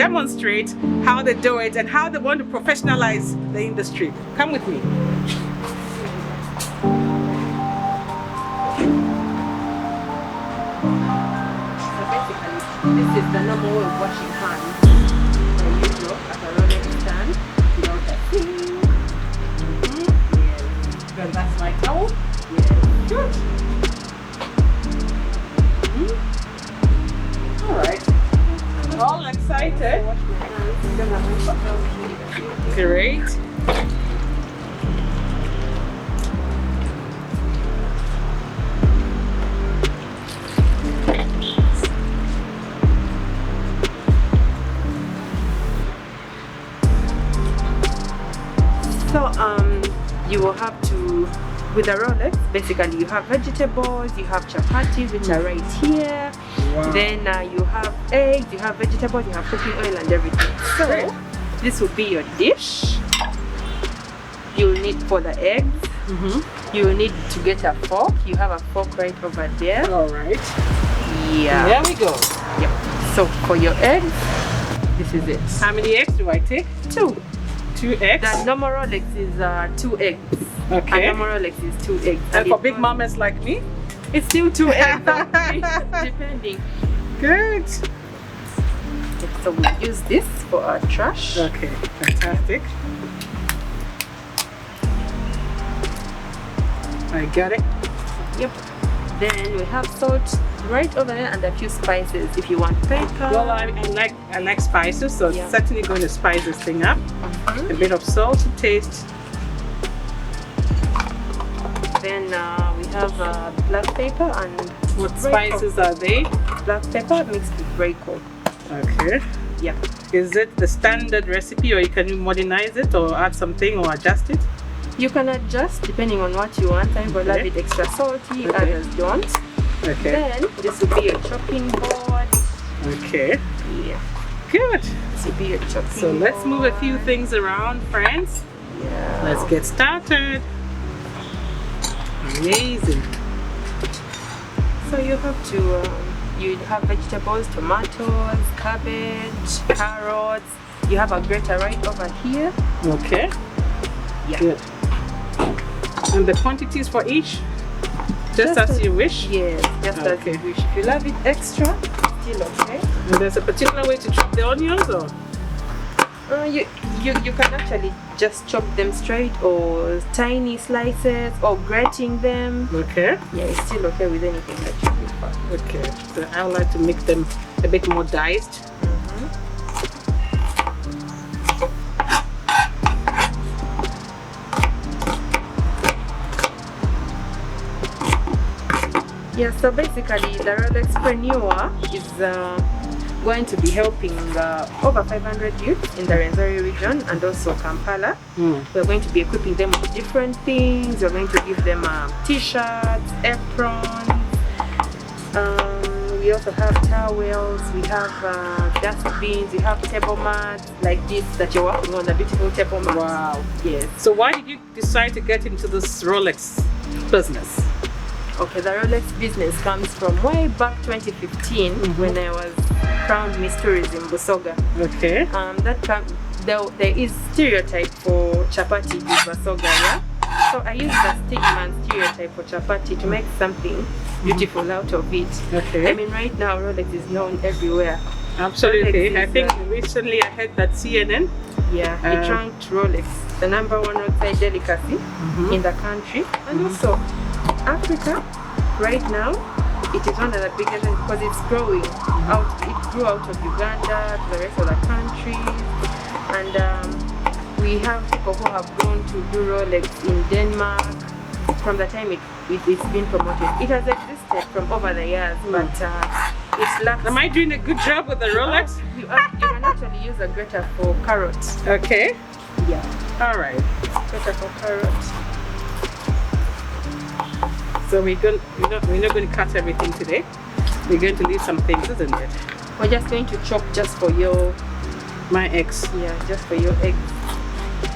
demonstrate how they do it and how they want to professionalize the industry. Come with me. This is the normal way of washing hands. As usual, at a Rolex stand, without a thing. Yes. Then that's my towel. Yes. Good. Alright. All excited? Wash my hands. Great. So you will have to, with a Rolex, basically you have vegetables, you have chapatis which are right here. Wow. Then you have eggs, you have vegetables, you have cooking oil and everything. So Great. this will be your dish. You will need for the eggs. You will need to get a fork. You have a fork right over there. Alright. Yeah. There we go. Yep. So for your eggs, this is it. How many eggs do I take? 2. 2 eggs. The normal Rolex is 2 eggs. Okay. And normal Rolex is 2 eggs. And for big mamas like me? It's still 2 eggs, depending. Good. So we'll use this for our trash. Okay, fantastic. I got it. Yep. Then we have salt right over there and a few spices if you want pepper. Well, I like spices, so Yeah. certainly going to spice this thing up. A bit of salt to taste. Then we have black pepper and What spices are they? black pepper mixed with Rayco. Okay. Yeah. Is it the standard recipe, or you can modernize it or add something or adjust it? You can adjust depending on what you want. Some people love it extra salty, Okay. others don't. Okay. Then this will be a chopping board. Okay. Yeah. Good. This will be your chopping So let's move a few board. things around, friends. Yeah. Let's get started. Amazing. So you have to, you have vegetables, tomatoes, cabbage, carrots. You have a grater right over here. Okay. Yeah. Good. And the quantities for each? Just as you wish? Yes, just as Okay. you wish. If you love it extra, still okay. And there's a particular way to chop the onions, or? You can actually just chop them straight or tiny slices or grating them. Okay. Yeah, it's still okay with anything that you prefer. Okay. So I would like to make them a bit more diced. Yeah, so basically the RolexPreneur is going to be helping over 500 youths in the Rwenzori region and also Kampala. We're going to be equipping them with different things. We're going to give them t-shirts, aprons. We also have towels, we have dustbins, we have table mats like this that you're working on, a beautiful table mat. Wow. Yes. So why did you decide to get into this Rolex business? Okay, the Rolex business comes from way back 2015 when I was crowned Miss Tourism Busoga. Okay. There is stereotype for chapati in Busoga, yeah? So I used the stigma and stereotype for chapati to make something beautiful out of it. Okay. I mean, right now Rolex is known everywhere. Absolutely. Rolex I is, think recently I heard that CNN. Yeah, it ranked Rolex the #1 roadside delicacy in the country, and also Africa. Right now, it is one of the biggest because it's growing out. It grew out of Uganda to the rest of the countries, and we have people who have gone to do Rolex in Denmark. From the time it's been promoted, it has existed from over the years, but it's lacks. Am I doing a good job with the Rolex? You can actually use a grater for carrots. Okay. Yeah, All right. grater for carrots. So we're not going to cut everything today. We're going to leave some things, isn't it? We're just going to chop just for your Eggs. Yeah, just for your eggs.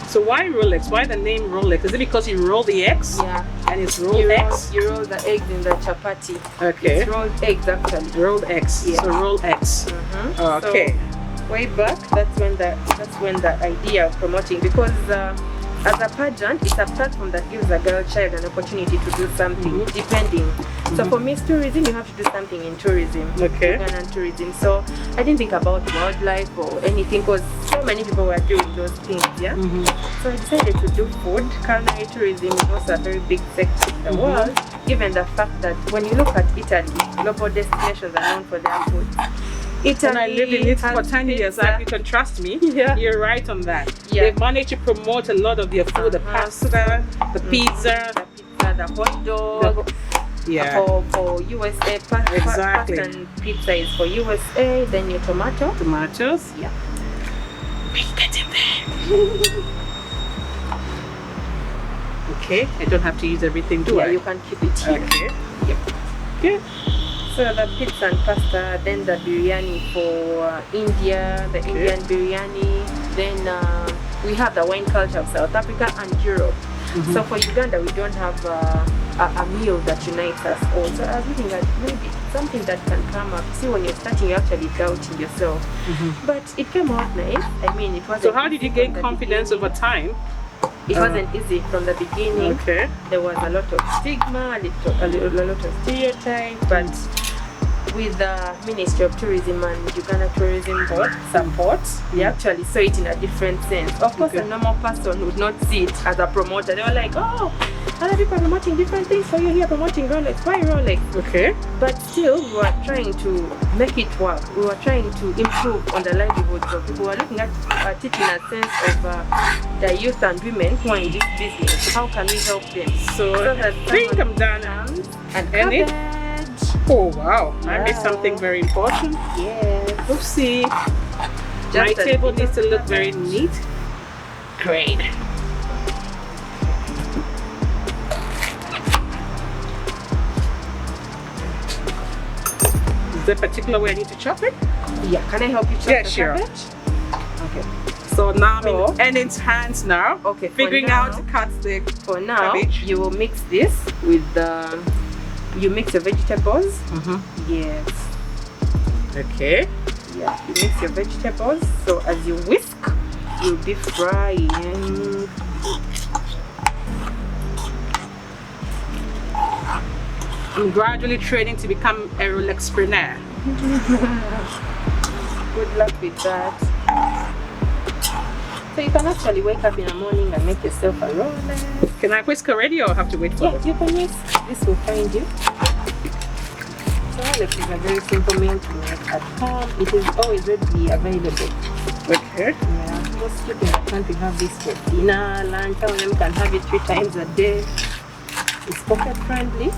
So why Rolex? Why the name Rolex? Is it because you roll the eggs? Yeah. And it's rolled eggs? You roll the eggs in the chapati. Okay. It's rolled eggs actually. Rolled eggs. Yeah. So roll eggs. Okay. So way back, that's when the idea of promoting, because as a pageant, it's a platform that gives a girl child an opportunity to do something, depending. So for Miss Tourism, you have to do something in tourism, Ugandan tourism. So I didn't think about wildlife or anything, because so many people were doing those things, yeah? So I decided to do food. Culinary tourism is also a very big sector in the world, given the fact that when you look at Italy, global destinations are known for their food. Italy, and I lived in it for 10 years. You can trust me. You're right on that. They've managed to promote a lot of their food, the pasta, the pizza, the hot dog. For USA, pasta and pizza is for USA. Then your tomatoes. Yeah. Get in there. Okay, I don't have to use everything, do I? You can keep it here. Okay. Yep. Okay. So the pizza and pasta, then the biryani for India, the Indian biryani. Then we have the wine culture of South Africa and Europe. So for Uganda, we don't have a meal that unites us all. So I was looking at maybe something that can come up. See, when you're starting, you're actually doubting yourself. But it came out nice. I mean, it wasn't. So how did you gain confidence over time? It wasn't easy from the beginning. Okay. There was a lot of stigma, a lot of stereotype, but with the Ministry of Tourism and Uganda Tourism Board support, they actually saw it in a different sense. Of course, a normal person would not see it as a promoter. They were like, oh, other people are promoting different things for you here, promoting Rolex. Why Rolex? Okay. But still, we were trying to make it work. We were trying to improve on the livelihoods of people. We were looking at it in a sense of the youth and women who are in this business. How can we help them? So I think I'm done. And cabbage. Oh wow, I missed something very important. Yes. Oopsie. My table needs to look very neat. Great. Is there a particular way I need to chop it? Yeah, can I help you chop the cabbage? Okay. So now I'm in Enid's hands now. Okay. Figuring out to cut the cabbage. You will mix this with the. You mix your vegetables. Yes. Okay. Yeah. You mix your vegetables. So as you whisk, you'll be frying. I'm gradually training to become a RolexPreneur. Good luck with that. So you can actually wake up in the morning and make yourself a Rolex. Can I whisk already or have to wait for it? You can whisk. This will find you. So Rolex is a very simple meal to make at home. It is always readily available. Okay. Yeah. Most people in the country have this for dinner, lunch. Some of them can have it 3 times a day. It's pocket friendly.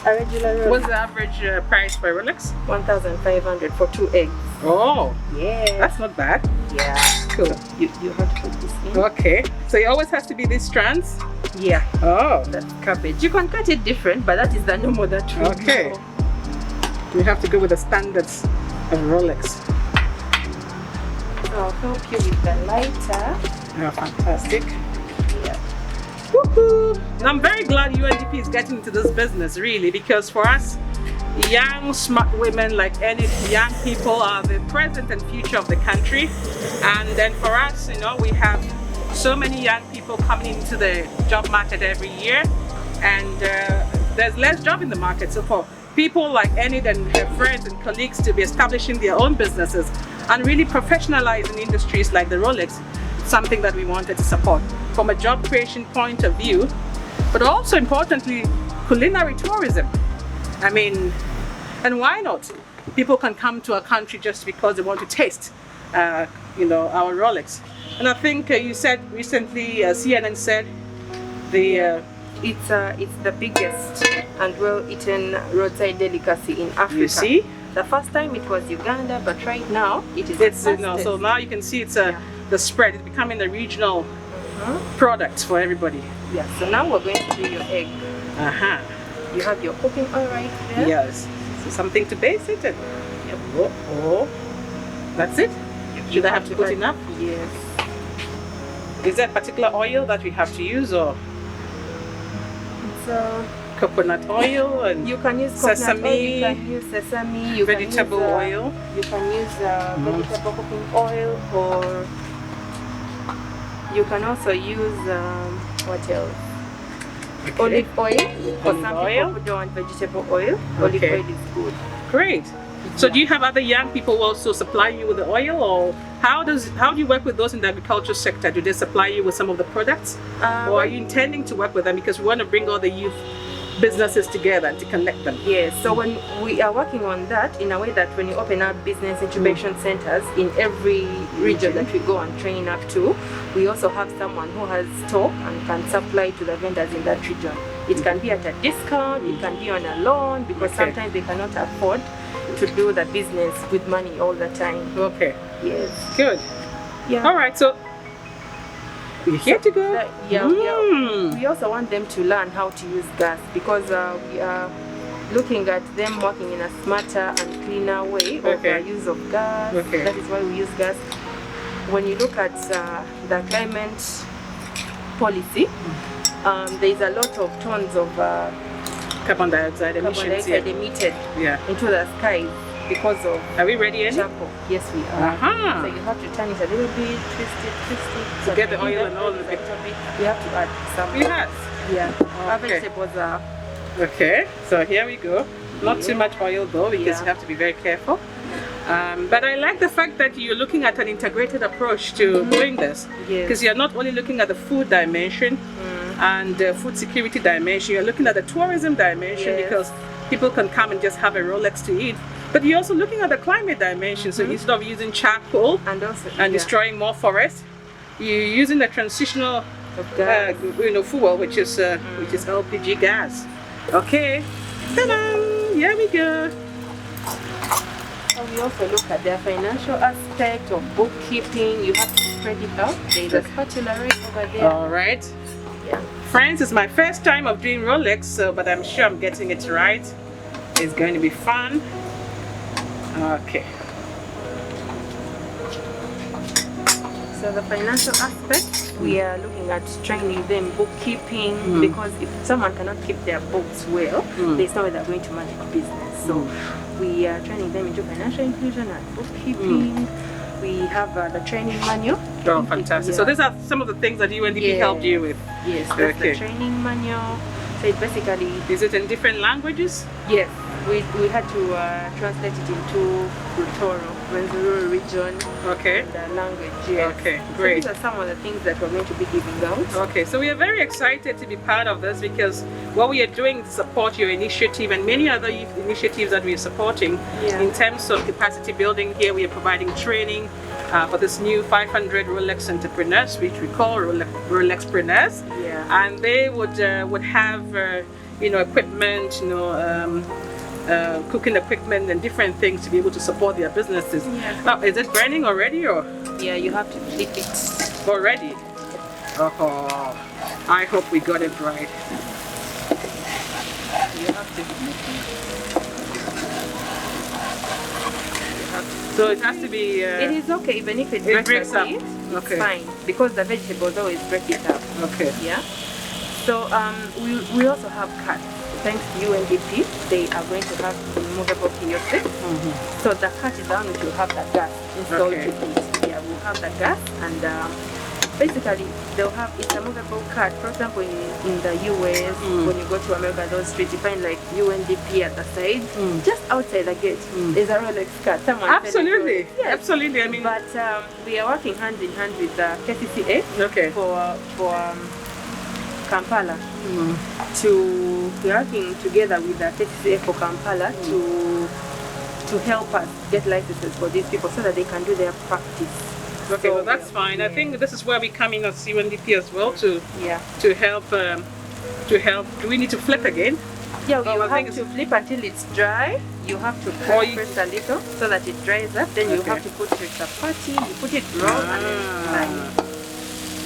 A regular Rolex. What's the average price for Rolex? 1,500 for 2 eggs. Oh, yeah. That's not bad. Yeah. Cool. So you have to put this in. Okay. So it always has to be these strands? Yeah. Oh. That's cabbage. You can cut it different, but that is the normal that we Okay. know. We have to go with the standards of Rolex. I'll help you with the lighter. Oh, fantastic. Yeah. Woohoo! I'm very glad UNDP is getting into this business, really, because for us, young, smart women like any young people are the present and future of the country. And then for us, you know, we have so many young people coming into the job market every year, and there's less job in the market. So for people like Enid and her friends and colleagues to be establishing their own businesses and really professionalizing industries like the Rolex, it's something that we wanted to support from a job creation point of view, but also importantly, culinary tourism. I mean, and why not? People can come to our country just because they want to taste, you know, our Rolex. And I think you said recently, CNN said, it's the biggest and well-eaten roadside delicacy in Africa. You see? The first time it was Uganda, but right now it is it's, you know, so now you can see it's the spread. It's becoming a regional product for everybody. Yeah. So now we're going to do your egg. You have your cooking oil right there. Yes. So something to base it in. Yep. Oh. That's it? Should I have to put enough? Yes. Is there a particular oil that we have to use, or? It's coconut oil and You can use sesame, coconut oil, you can use sesame, you vegetable can use, oil. You can use vegetable cooking oil, or you can also use what else? Okay. Olive oil. For Olive some oil. people who don't want vegetable oil, olive Okay. oil is good. Great. So Yeah. do you have other young people who also supply you with the oil, or how do you work with those in the agriculture sector? Do they supply you with some of the products, or are you intending to work with them, because we want to bring all the youth businesses together and to connect them? Yes, so when we are working on that in a way that when you open up business incubation centers in every region that we go and train up to, we also have someone who has stock and can supply to the vendors in that region. It can be at a discount, it can be on a loan, because Okay. sometimes they cannot afford to do the business with money all the time. Okay, Yes. good. Yeah. All right, so we're here to go. We also want them to learn how to use gas, because we are looking at them working in a smarter and cleaner way of Okay. use of gas. Okay. That is why we use gas. When you look at the climate policy, there is a lot of tons of Carbon dioxide carbon emissions. dioxide emitted Yeah. into the skies because of Are we ready, Annie? charcoal. Yes, we are. Uh-huh. So you have to turn it a little bit, twist it. To get the when oil you and all get of a it. little bit, we have to add some. Yes. Yeah. Our Okay. vegetables are. Okay, so here we go. Not too much oil though, because Yeah. you have to be very careful. But I like the fact that you're looking at an integrated approach to doing this, Yes. because you're not only looking at the food dimension and the food security dimension, you're looking at the tourism dimension, Yes. because people can come and just have a Rolex to eat. But you're also looking at the climate dimension, so instead of using charcoal And also and destroying more forests, you're using the transitional of gas. fuel, which is LPG gas. Okay, ta-da! Here we go. So we also look at the financial aspect of bookkeeping. You have to spread it out. There is a spatula right over there. All right, Yeah. friends, it's my first time of doing Rolex, but I'm sure I'm getting it right. It's going to be fun. Okay. So the financial aspect, we are looking at training them bookkeeping, because if someone cannot keep their books well, there's no way they're going to manage business. So we are training them into financial inclusion and bookkeeping. We have the training manual. Oh, fantastic. So Yeah. these are some of the things that UNDP helped you with. Yes, that's Okay. the training manual. So it basically, Is it in different languages? yes, we had to translate it into Rwenzori region Okay. and the language. Yes. Okay, So great. these are some of the things that we're going to be giving out. Okay, so we are very excited to be part of this, because what we are doing to support your initiative and many other youth initiatives that we are supporting Yeah. in terms of capacity building. Here we are providing training for this new 500 Rolex entrepreneurs, which we call RolexPreneurs, Yeah. and they would have equipment, cooking equipment and different things to be able to support their businesses. Yeah. Oh, is it burning already or Yeah, you have to flip it. already? Oh, I hope we got it right. You have to flip So it has to be. it. It is okay, even if it It breaks breaks a up. bit, Okay. it's fine, because the vegetables always break it up. Okay. Yeah. So we also have cuts. Thanks to UNDP, they are going to have removable kiosks. So the cut is down, which will have the gas installed Okay. to it. Yeah, we'll have the gas, and basically they'll have, it's a movable cut. For example, in the US, when you go to America, those streets, you find like UNDP at the side, just outside the gate. There's a Rolex cut. Someone said it Absolutely. was- Yes. Absolutely. I mean. But we are working hand in hand with the KCCA Okay. for Kampala. We're working together with the KCCA for Kampala to help us get licenses for these people so that they can do their practice. Okay. So, Well, that's fine. I think this is where we come in as UNDP as well to Yeah. help. Do we need to flip again? Yeah, Oh, you I think have to flip until it's dry. You have to Or cut you- first a little so that it dries up. Then you Okay. have to put your chapati, you put it raw and then fry.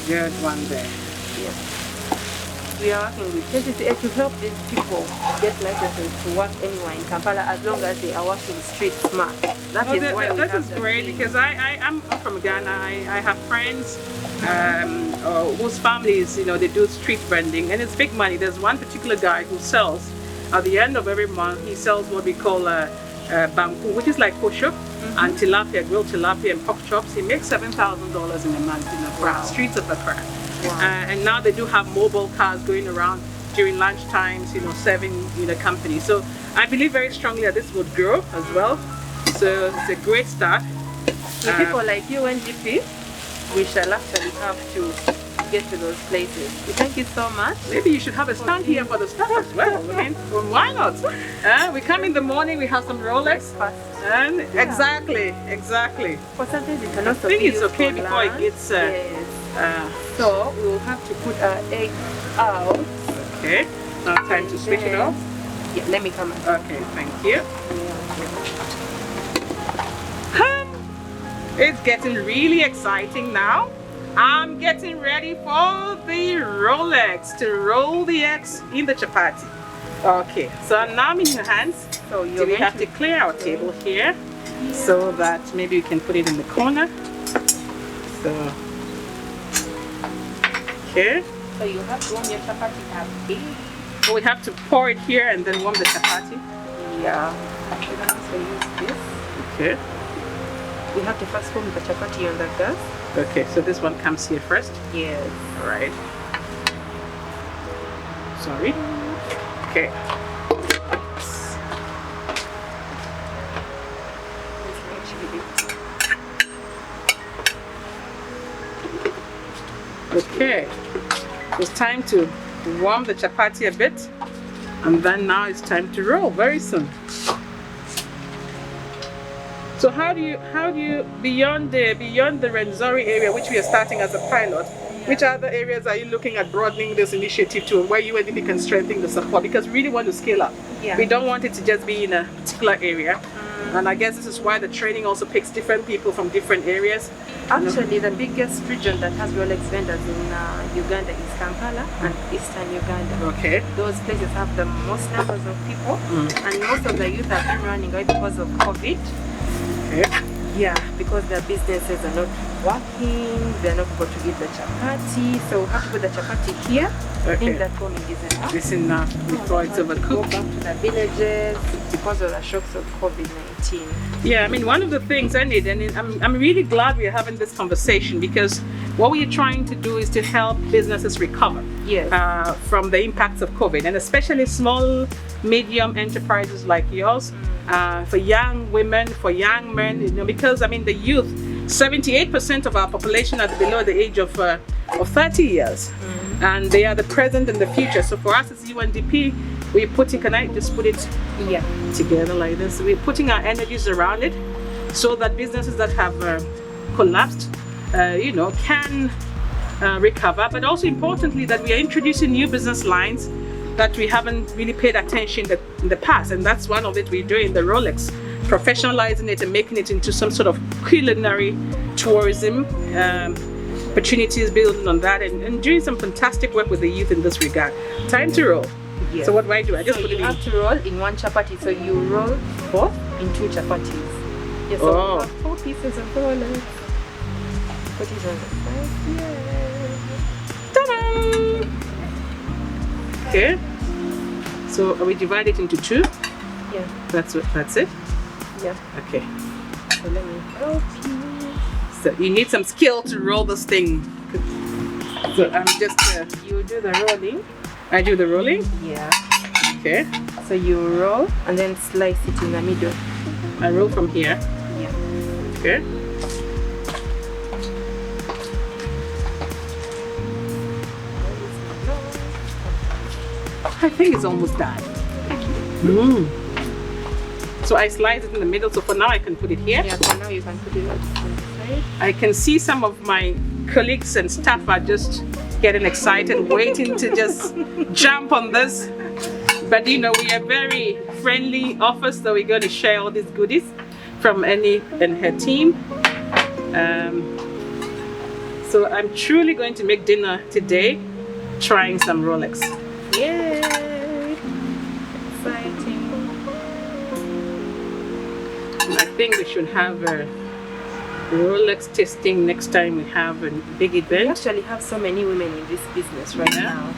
Good one there. Yeah. We are working with KCCA to help these people get licenses to work anywhere in Kampala, as long as they are working street smart. That is why we That have is the great, training. because I'm from Ghana. I have friends whose families, they do street vending, and it's big money. There's one particular guy who sells, at the end of every month, he sells what we call banku, which is like kosher, and tilapia, grilled tilapia and pork chops. He makes $7,000 in a month, for the streets of Accra. Wow. And now they do have mobile cars going around during lunch times, serving company. So I believe very strongly that this would grow as well. So it's a great start. With people like UNDP, we shall actually have to get to those places. We thank you so much. Maybe you should have a stand here for the staff as well. I mean, well, why not? We come in the morning, we have some Rolex. And exactly. For sometimes it can also I think be it's okay before it gets. Yes. So we will have to put our egg out. Okay. Now time to switch it off. Yeah, let me come out. Okay, thank you. It's getting really exciting now. I'm getting ready for the Rolex to roll the eggs in the chapati. Okay, so now I'm in your hands. So we have to clear our table here so that maybe we can put it in the corner. So, okay. So you have to warm your chapati up. So we have to pour it here and then warm the chapati. Yeah. We can also use this. Okay. We have to first warm the chapati on the gas. Okay, so this one comes here first? Yes. All right. Sorry. Okay. Okay. It's time to warm the chapati a bit, and then now it's time to roll very soon. So how do you beyond the Rwenzori area, which we are starting as a pilot, which other areas are you looking at broadening this initiative to, where UNDP can strengthen the support? Because we really want to scale up. Yeah. We don't want it to just be in a particular area. And I guess this is why the training also picks different people from different areas. Actually, the biggest region that has Rolex vendors in Uganda is Kampala and Eastern Uganda. Okay. Those places have the most numbers of people, and most of the youth have been running away because of COVID. Okay. Yeah, because their businesses are not working, they're not able to eat the chapati, so we have to put the chapati here. I think that warming is enough. It's enough before it's overcooked. Go back to the villages because of the shocks of COVID-19. Yeah, I mean, one of the things I need, and I'm really glad we're having this conversation, because what we are trying to do is to help businesses recover from the impacts of COVID, and especially small, medium enterprises like yours, for young women, for young men, because I mean, the youth, 78% of our population are below the age of 30 years. And they are the present and the future. So for us as UNDP, we're putting, can I just put it together like this? We're putting our energies around it so that businesses that have collapsed, can recover. But also importantly, that we are introducing new business lines that we haven't really paid attention in the past. And that's one of it we're doing, the Rolex, professionalizing it and making it into some sort of culinary tourism opportunities, building on that, and doing some fantastic work with the youth in this regard. Time to roll. Yes. So what do? I just put it in. You have to roll in one chapati, so you roll both in two chapatis. Yes, so we have 4 pieces of Rolex. Put it on the side. Ta-da! Okay. So we divide it into 2? Yeah. That's it? Yeah. Okay. So let me help you. So you need some skill to roll this thing. So I'm just... you do the rolling. I do the rolling? Yeah. Okay. So you roll and then slice it in the middle. I roll from here? Yeah. Okay. I think it's almost done. So I slice it in the middle, so for now I can put it here? Yeah, for now you can put it on the side. I can see some of my colleagues and staff are just getting excited, waiting to just jump on this. But we are very friendly office, so we're going to share all these goodies from Annie and her team. So I'm truly going to make dinner today, trying some Rolex. Yay! Exciting. I think we should have Rolex testing next time we have a big We event. actually have so many women in this business right now.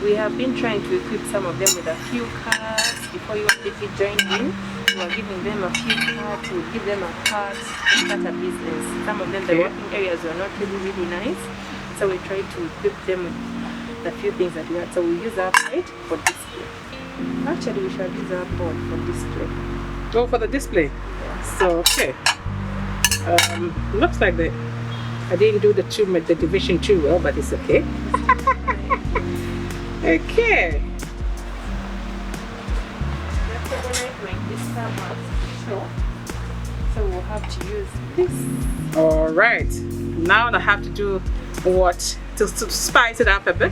We have been trying to equip some of them with a few cards. Before UNDP joined in, we were giving them a few cards. We would give them a card to start a business. Some of them, the working areas were not really nice. So we tried to equip them with the few things that we had. So we use our plate for display. Actually, we shall use our board for display. Oh, for the display. So okay. Looks like I didn't do the division too well, but it's okay. Okay. So we'll have to use this. All right. Now I have to do what to spice it up a bit.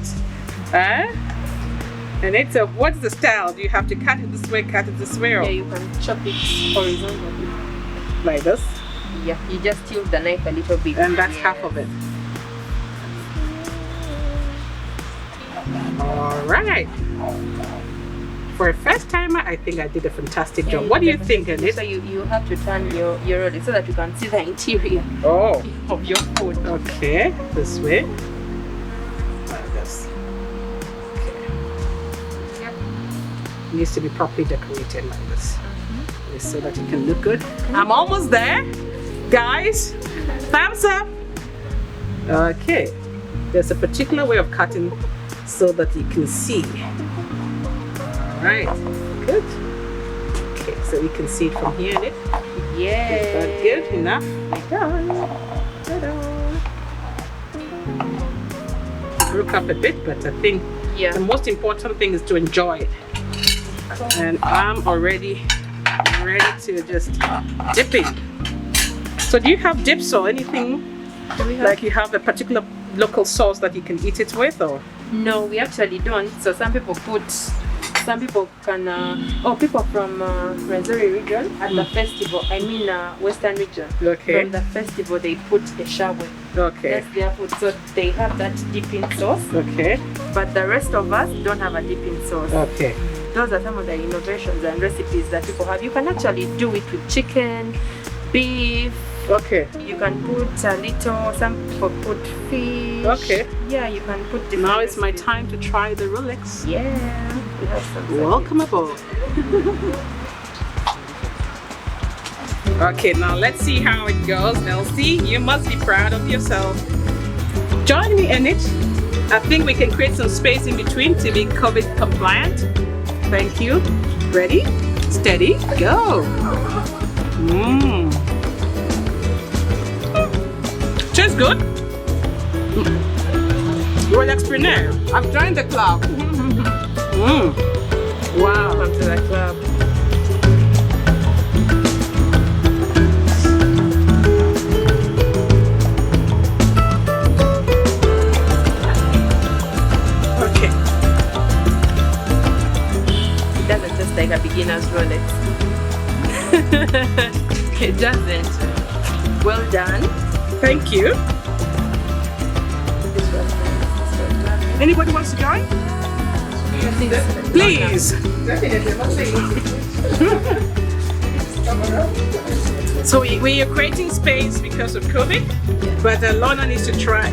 And it's what's the style? Do you have to cut it this way, cut it this way, or Yeah, you can chop it horizontally. like this? Yeah, you just tilt the knife a little bit. And that's half of it. All right. For a first timer, I think I did a fantastic job. What do you think, Annette? So you have to turn your roll so that you can see the interior Oh, of your food. okay. This way. Like this. Yep. Needs to be properly decorated like this. So that it can look good. I'm almost there. Guys, thumbs up. Okay. There's a particular way of cutting so that you can see. Alright, good. Okay, so you can see it from here, Nick. Yeah. Is that good enough? Done. Ta-da. Broke up a bit, but I think Yeah. the most important thing is to enjoy it. And I'm already ready to just dip in. So do you have dips or anything? Do we have? Like you have a particular local sauce that you can eat it with, or? No, we actually don't. So some people can, people from Rwenzori region at the festival, Western region. Okay. From the festival, they put a shabwe. Okay. That's their food. So they have that dipping sauce. Okay. But the rest of us don't have a dipping sauce. Okay. Those are some of the innovations and recipes that people have. You can actually do it with chicken, beef. Okay. You can put a little, some people put fish. Okay. Yeah, you can put different Now it's my recipes. time to try the Rolex. Yeah. We have some. Welcome aboard. Okay, now let's see how it goes. Elsie, you must be proud of yourself. Join me in it. I think we can create some space in between to be COVID compliant. Thank you. Ready, steady, go. Tastes good. RolexPreneur. I've joined the club. Wow. Welcome to the club. Okay. It doesn't just like a beginner's Rolex. It doesn't. Well done. Thank you. This was nice. Anybody wants to join? Please. So we are creating space because of COVID, but Lorna needs to try.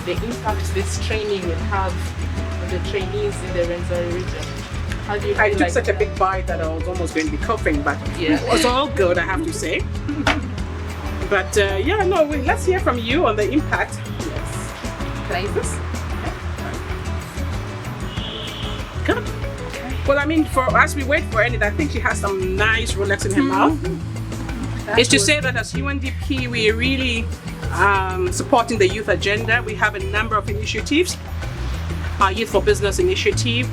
The impact this training will have on the trainees in the Rwenzori region. How do you I took such a big bite that I was almost going to be coughing, but Yeah. it was all good, I have to say. But let's hear from you on the impact. Yes. Places. Good. Well, I mean, as we wait for Enid, I think she has some nice Rolex in her mouth. It's to say that as UNDP, we are really supporting the youth agenda. We have a number of initiatives. Our Youth for Business Initiative,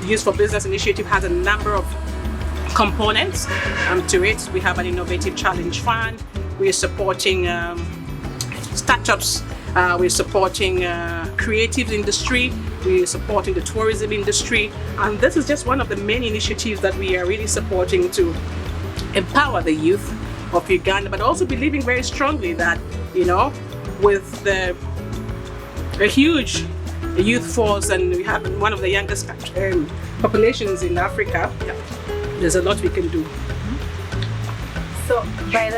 Youth for Business Initiative has a number of components to it. We have an innovative challenge fund. We are supporting startups We're supporting creative industry. We're supporting the tourism industry. And this is just one of the many initiatives that we are really supporting to empower the youth of Uganda, but also believing very strongly that, you know, with a huge youth force, and we have one of the youngest populations in Africa, there's a lot we can do. So by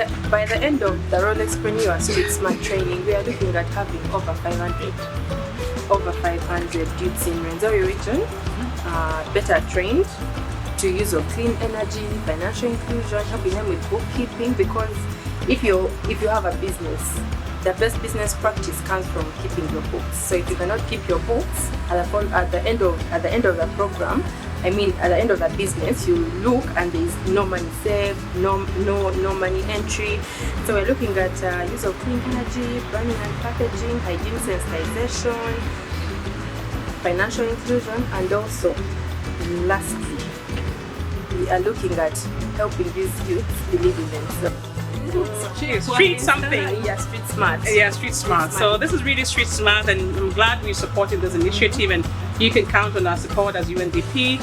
the end of the RolexPreneur Street Smart training, we are looking at having over 500 youths in Rwenzori region, better trained to use of clean energy, financial inclusion, helping them with bookkeeping, because if you have a business, the best business practice comes from keeping your books. So if you cannot keep your books at the end of the program, I mean at the end of the business, you look and there is no money saved, no money entry. So we're looking at use of clean energy, branding and packaging, hygiene sensitization, financial inclusion, and also lastly, we are looking at helping these youths believe in themselves. Street something. Yeah, street smart. Yeah, street smart. So this is really street smart, and I'm glad we're supporting this initiative, and you can count on our support as UNDP,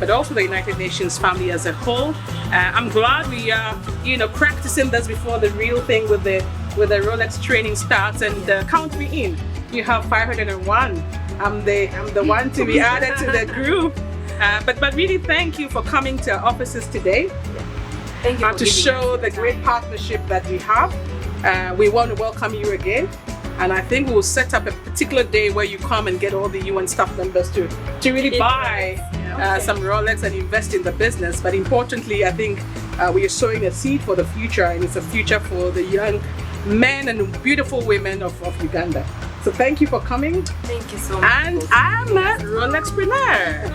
but also the United Nations family as a whole. I'm glad we are, you know, practicing this before the real thing with the Rolex training starts, and count me in. You have 501. I'm the one to be added to the group. But really, thank you for coming to our offices today. Thank you To show the great partnership that we have. We want to welcome you again, and I think we'll set up a particular day where you come and get all the UN staff members to really buy some Rolex and invest in the business. But importantly, I think we are sowing a seed for the future, and it's a future for the young men and beautiful women of Uganda. So thank you for coming. Thank you so much. And I'm a RolexPreneur.